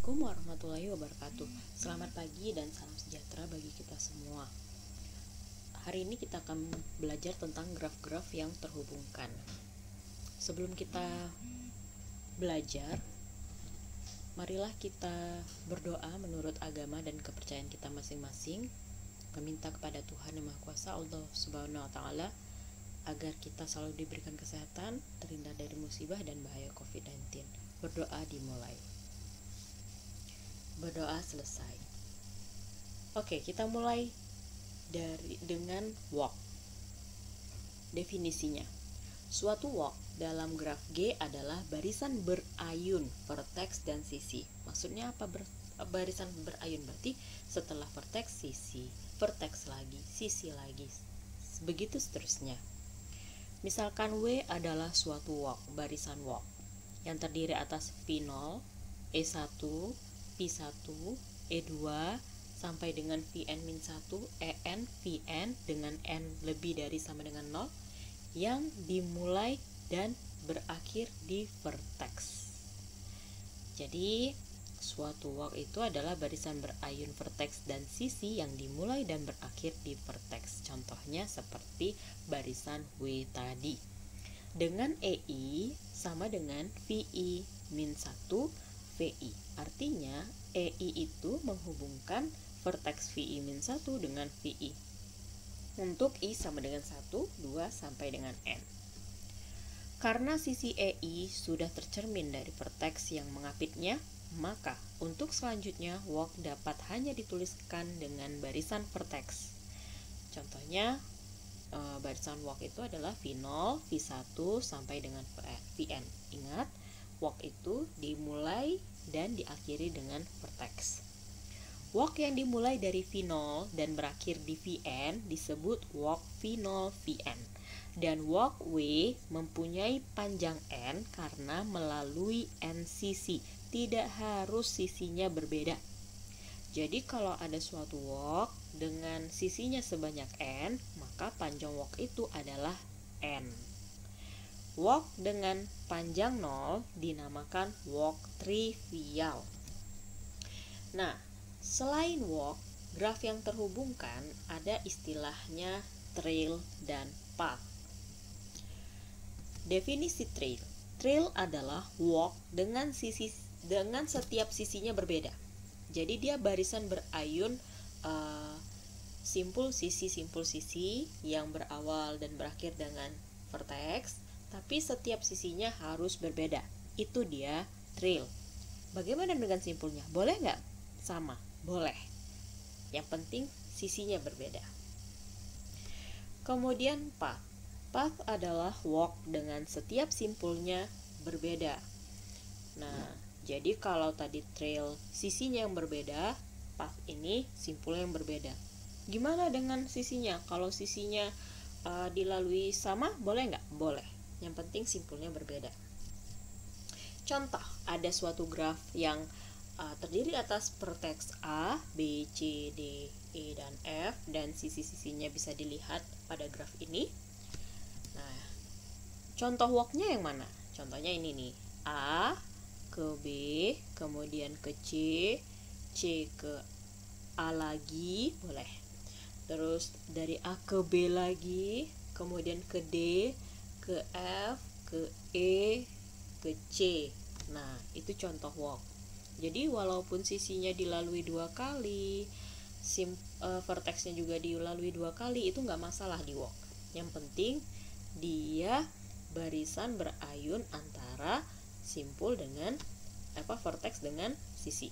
Assalamualaikum warahmatullahi wabarakatuh. Selamat pagi dan salam sejahtera bagi kita semua. Hari ini kita akan belajar tentang graf-graf yang terhubungkan. Sebelum kita belajar, marilah kita berdoa menurut agama dan kepercayaan kita masing-masing, meminta kepada Tuhan Yang Maha Kuasa Allah Subhanahu wa Ta'ala agar kita selalu diberikan kesehatan, terhindar dari musibah dan bahaya COVID-19. Berdoa dimulai. Berdoa selesai. Oke, kita mulai dengan walk. Definisinya, suatu walk dalam graf G adalah barisan berayun vertex dan sisi. Maksudnya apa barisan berayun? Berarti setelah vertex sisi, vertex lagi, sisi lagi, begitu seterusnya. Misalkan W adalah suatu walk, barisan walk yang terdiri atas V0, E1, P1, E2 sampai dengan Vn-1, En, Vn dengan N lebih dari sama dengan 0 yang dimulai dan berakhir di vertex. Jadi suatu walk itu adalah barisan berayun vertex dan sisi yang dimulai dan berakhir di vertex. Contohnya seperti barisan W tadi. Dengan EI sama dengan VI min 1 VI. Artinya EI itu menghubungkan vertex VI min 1 dengan VI. Untuk I sama dengan 1, 2 sampai dengan N. Karena sisi EI sudah tercermin dari vertex yang mengapitnya, maka untuk selanjutnya walk dapat hanya dituliskan dengan barisan vertex. Contohnya barisan walk itu adalah V0, V1 sampai dengan Vn. Ingat, walk itu dimulai dan diakhiri dengan vertex. Walk yang dimulai dari V0 dan berakhir di Vn disebut walk V0 Vn. Dan walk W mempunyai panjang N karena melalui N sisi. Tidak harus sisinya berbeda. Jadi kalau ada suatu walk dengan sisinya sebanyak N, maka panjang walk itu adalah N. Walk dengan panjang 0 dinamakan walk trivial. Nah, selain walk, graf yang terhubungkan ada istilahnya trail dan path. Definisi trail. Trail adalah walk dengan setiap sisinya berbeda. Jadi dia barisan berayun simpul sisi yang berawal dan berakhir dengan vertex, tapi setiap sisinya harus berbeda. Itu dia trail. Bagaimana dengan simpulnya? Boleh nggak sama? Boleh. Yang penting sisinya berbeda. Kemudian path. Path adalah walk dengan setiap simpulnya berbeda. Nah, jadi kalau tadi trail sisinya yang berbeda, path ini simpulnya yang berbeda. Gimana dengan sisinya? Kalau sisinya dilalui sama, boleh nggak? Boleh. Yang penting simpulnya berbeda. Contoh, ada suatu graf yang terdiri atas vertex A, B, C, D, E, dan F, dan sisi-sisinya bisa dilihat pada graf ini. Nah, contoh walknya yang mana? Contohnya ini nih, A ke B, kemudian ke C, C ke A lagi, boleh. Terus dari A ke B lagi, kemudian ke D, ke F, ke E, ke C. Nah, itu contoh walk. Jadi walaupun sisinya dilalui 2 kali, vertexnya juga dilalui 2 kali, itu nggak masalah di walk. Yang penting dia barisan berayun antara simpul dengan vertex dengan sisi.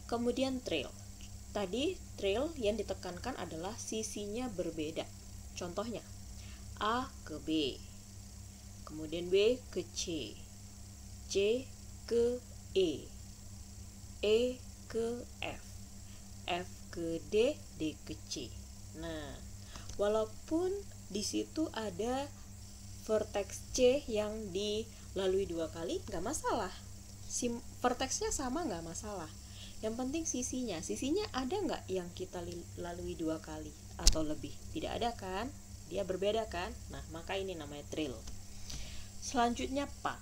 Kemudian trail. Tadi trail yang ditekankan adalah sisinya berbeda. Contohnya A ke B, kemudian B ke C, C ke E, E ke F, F ke D, D ke C. Nah, walaupun di situ ada vertex C yang dilalui 2 kali, nggak masalah. Vertexnya sama nggak masalah. Yang penting sisinya ada nggak yang kita lalui 2 kali atau lebih? Tidak ada kan? Dia berbeda kan? Nah, maka ini namanya trail. Selanjutnya path.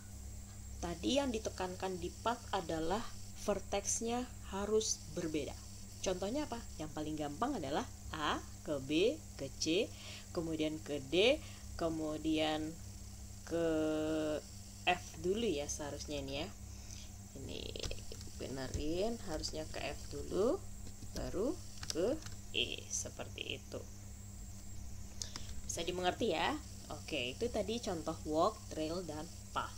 Tadi yang ditekankan di path adalah verteksnya harus berbeda. Contohnya apa? Yang paling gampang adalah A ke B ke C, kemudian ke D, kemudian ke F dulu ya seharusnya ini ya. Ini benerin, harusnya ke F dulu, baru ke E, seperti itu. Bisa dimengerti ya? Oke, itu tadi contoh walk, trail, dan path.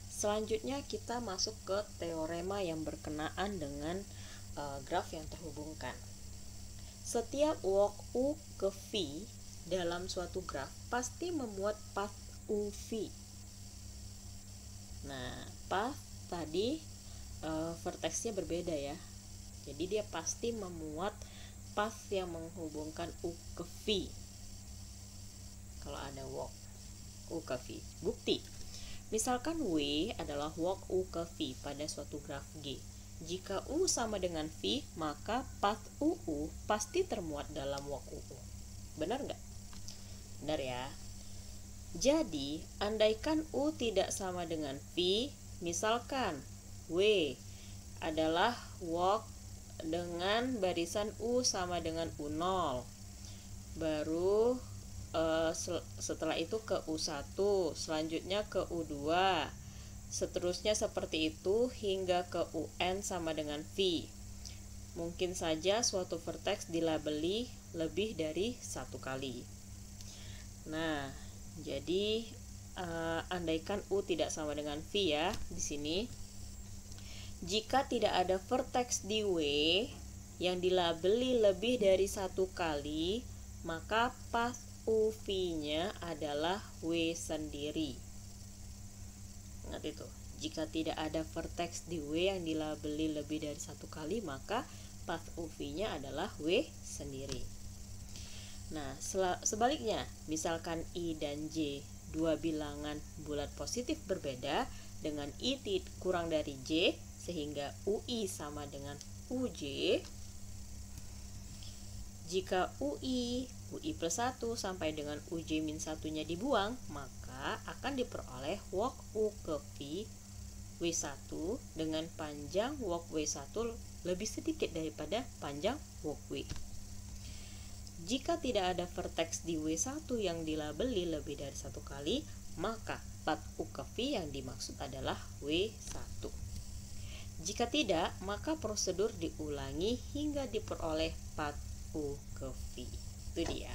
Selanjutnya kita masuk ke teorema yang berkenaan dengan graf yang terhubungkan. Setiap walk U ke V dalam suatu graf pasti memuat path UV. Nah, path tadi verteksnya berbeda ya. Jadi dia pasti memuat path yang menghubungkan U ke V. Kalau ada walk U ke V. Bukti. Misalkan W adalah walk U ke V pada suatu graf G. Jika U sama dengan V, maka path UU pasti termuat dalam walk UU. Benar nggak? Benar ya. Jadi, andaikan U tidak sama dengan V, misalkan W adalah walk dengan barisan U sama dengan U0. Baru setelah itu ke U1, selanjutnya ke U2, seterusnya seperti itu hingga ke UN sama dengan V. Mungkin saja suatu vertex dilabeli lebih dari satu kali. Nah, jadi andaikan U tidak sama dengan V ya di sini. Jika tidak ada vertex di W yang dilabeli lebih dari satu kali, maka path UV-nya adalah W sendiri. Ingat itu. Jika tidak ada vertex di W yang dilabeli lebih dari satu kali, maka path UV-nya adalah W sendiri. Nah, sebaliknya, misalkan I dan J dua bilangan bulat positif berbeda dengan I kurang dari J, sehingga UI sama dengan UJ. Jika UI plus 1 sampai dengan UJ min 1-nya dibuang, maka akan diperoleh walk U ke V W1 dengan panjang walk W1 lebih sedikit daripada panjang walk W. Jika tidak ada vertex di W1 yang dilabeli lebih dari satu kali, maka path U ke V yang dimaksud adalah W1. Jika tidak, maka prosedur diulangi hingga diperoleh path U ke V. Itu dia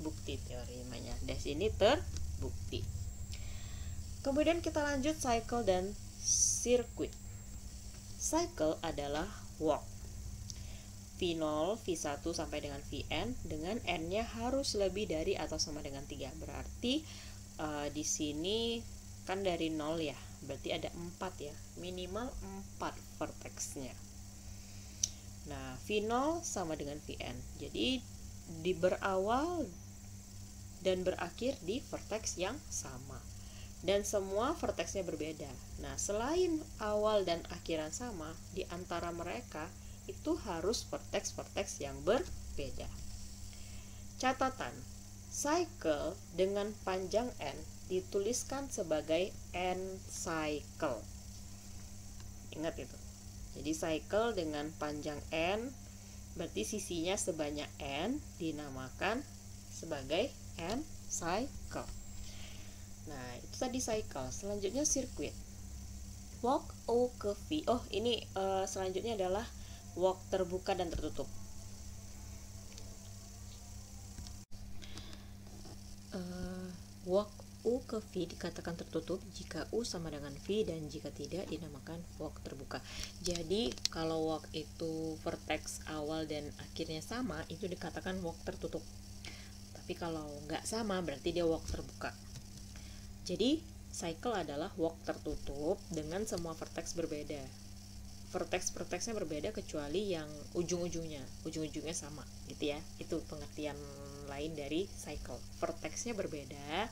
bukti teoremanya. Dari sini terbukti. Kemudian kita lanjut cycle dan circuit. Cycle adalah walk. V0, V1 sampai dengan Vn dengan n-nya harus lebih dari atau sama dengan 3. Berarti di sini kan dari 0 ya. Berarti ada 4 ya. Minimal 4 vertexnya. Nah, V0 sama dengan Vn. Jadi berawal dan berakhir di vertex yang sama. Dan semua vertexnya berbeda. Nah, selain awal dan akhiran sama, di antara mereka itu harus vertex-vertex yang berbeda. Catatan, cycle dengan panjang n dituliskan sebagai n-cycle. Ingat itu. Jadi cycle dengan panjang n, berarti sisinya sebanyak n, dinamakan sebagai n-cycle. Nah, itu tadi cycle. Selanjutnya circuit. Walk O ke V. Oh, ini selanjutnya adalah walk terbuka dan tertutup. Walk U ke V dikatakan tertutup jika U sama dengan V dan jika tidak dinamakan walk terbuka. Jadi kalau walk itu vertex awal dan akhirnya sama, itu dikatakan walk tertutup. Tapi kalau nggak sama berarti dia walk terbuka. Jadi cycle adalah walk tertutup dengan semua vertex berbeda. Vertex-vertexnya berbeda kecuali yang ujung-ujungnya sama gitu ya. Itu pengertian lain dari cycle. Vertexnya berbeda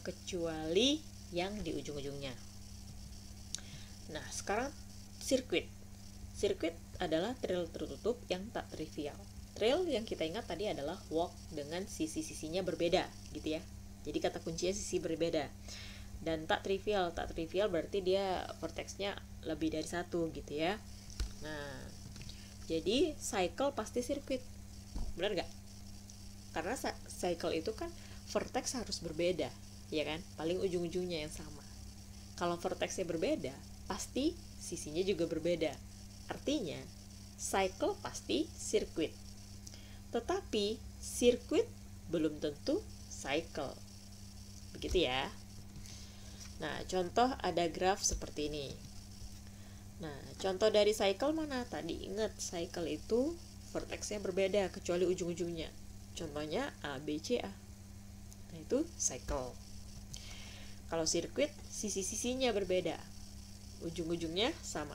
kecuali yang di ujung-ujungnya. Nah, sekarang circuit. Circuit adalah trail tertutup yang tak trivial. Trail yang kita ingat tadi adalah walk dengan sisi-sisinya berbeda gitu ya. Jadi kata kuncinya sisi berbeda. Dan tak trivial berarti dia vertexnya lebih dari satu gitu ya. Nah, jadi cycle pasti sirkuit, benar nggak? Karena cycle itu kan vertex harus berbeda, ya kan? Paling ujung-ujungnya yang sama. Kalau vertexnya berbeda, pasti sisinya juga berbeda. Artinya, cycle pasti sirkuit. Tetapi, sirkuit belum tentu cycle. Begitu ya. Nah, contoh ada graf seperti ini. Nah, contoh dari cycle mana? Tadi ingat, cycle itu vertexnya berbeda kecuali ujung-ujungnya. Contohnya A, B, C, A. Nah, itu cycle. Kalau sirkuit, sisi-sisinya berbeda. Ujung-ujungnya sama.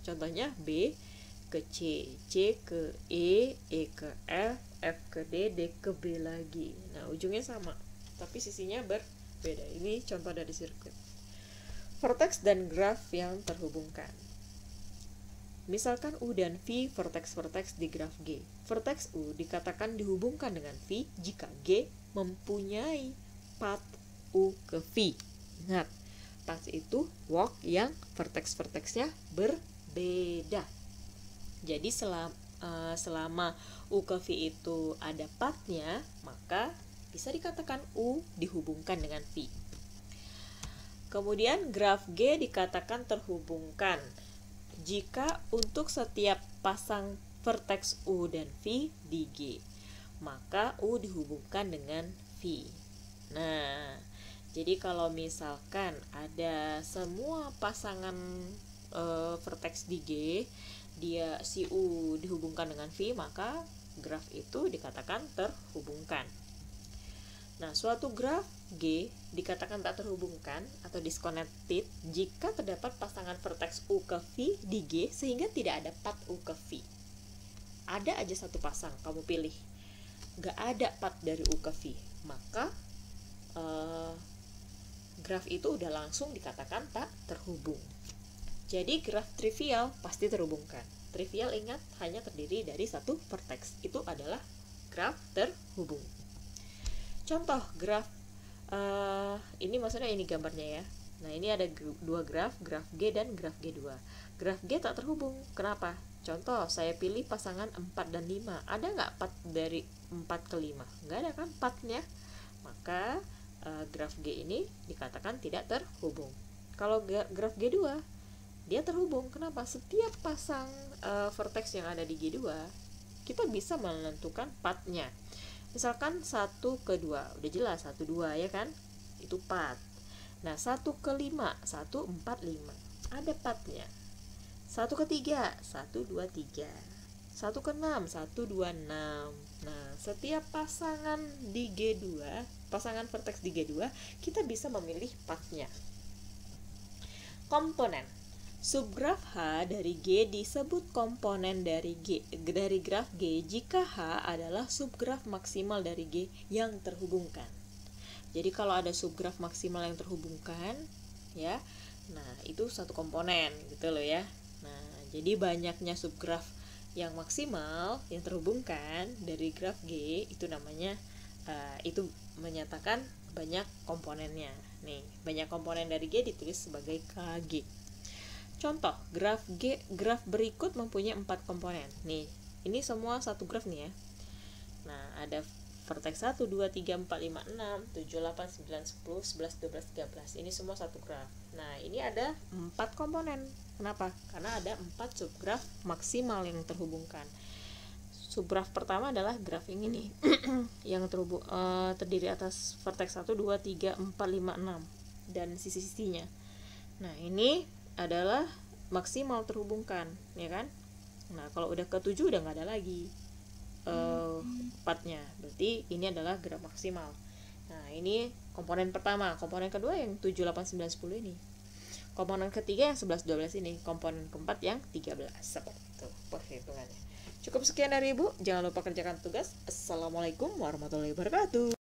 Contohnya B ke C, C ke E ke F, F ke D, D ke B lagi. Nah, ujungnya sama, tapi sisinya berbeda. Ini contoh dari sirkuit. Vertex dan graf yang terhubungkan. Misalkan U dan V vertex-vertex di graf G. Vertex U dikatakan dihubungkan dengan V jika G mempunyai path U ke V. Ingat, path itu walk yang vertex-vertexnya berbeda. Jadi selama U ke V itu ada pathnya, maka bisa dikatakan U dihubungkan dengan V. Kemudian graf G dikatakan terhubungkan jika untuk setiap pasang vertex U dan V di G, maka U dihubungkan dengan V. Nah, jadi kalau misalkan ada semua pasangan vertex di G, dia si U dihubungkan dengan V, maka graf itu dikatakan terhubungkan. Nah, suatu graf G dikatakan tak terhubungkan atau disconnected jika terdapat pasangan vertex U ke V di G sehingga tidak ada path U ke V. Ada aja satu pasang, kamu pilih. Gak ada path dari U ke V, maka graf itu udah langsung dikatakan tak terhubung. Jadi graf trivial pasti terhubungkan. Trivial ingat hanya terdiri dari satu vertex. Itu adalah graf terhubung. Contoh graf ini maksudnya ini gambarnya ya. Nah, ini ada dua graf G dan graf G2. Graf G tak terhubung. Kenapa? Contoh, saya pilih pasangan 4 dan 5. Ada nggak path dari 4 ke 5? Nggak ada kan pathnya. Maka graf G ini dikatakan tidak terhubung. Kalau graf G2, dia terhubung. Kenapa? Setiap pasang vertex yang ada di G2, kita bisa menentukan pathnya. Misalkan 1 ke 2, udah jelas 1, 2 ya kan? Itu path. Nah, 1 ke 5, 1, 4, 5. Ada pathnya. 1 ke 3, 1, 2, 3. 1 ke 6, 1, 2, 6. Nah, setiap pasangan di G2, pasangan vertex di G2, kita bisa memilih pathnya. Komponen. Subgraf H dari G disebut komponen dari graf G jika H adalah subgraf maksimal dari G yang terhubungkan. Jadi kalau ada subgraf maksimal yang terhubungkan, ya, nah itu satu komponen gitu loh ya. Nah, jadi banyaknya subgraf yang maksimal yang terhubungkan dari graf G itu namanya itu menyatakan banyak komponennya. Nih, banyak komponen dari G ditulis sebagai KG. Contoh, graf berikut mempunyai 4 komponen. Nih, ini semua satu graf nih ya. Nah, ada vertex 1, 2, 3, 4, 5, 6, 7, 8, 9, 10, 11, 12, 13. Ini semua satu graf. Nah, ini ada 4 komponen. Kenapa? Karena ada 4 subgraf maksimal yang terhubungkan. Subgraf pertama adalah graf yang ini. Yang terdiri atas vertex 1, 2, 3, 4, 5, 6 dan sisi-sisinya. Nah, ini adalah maksimal terhubungkan, ya kan? Nah, kalau udah ke 7 udah nggak ada lagi pathnya. Berarti ini adalah graf maksimal. Nah, ini komponen pertama. Komponen kedua yang 7, 8, 9, 10 ini. Komponen ketiga yang 11, 12 ini. Komponen keempat yang 13. Seperti itu perhitungannya. Cukup sekian dari Ibu. Jangan lupa kerjakan tugas. Assalamualaikum warahmatullahi wabarakatuh.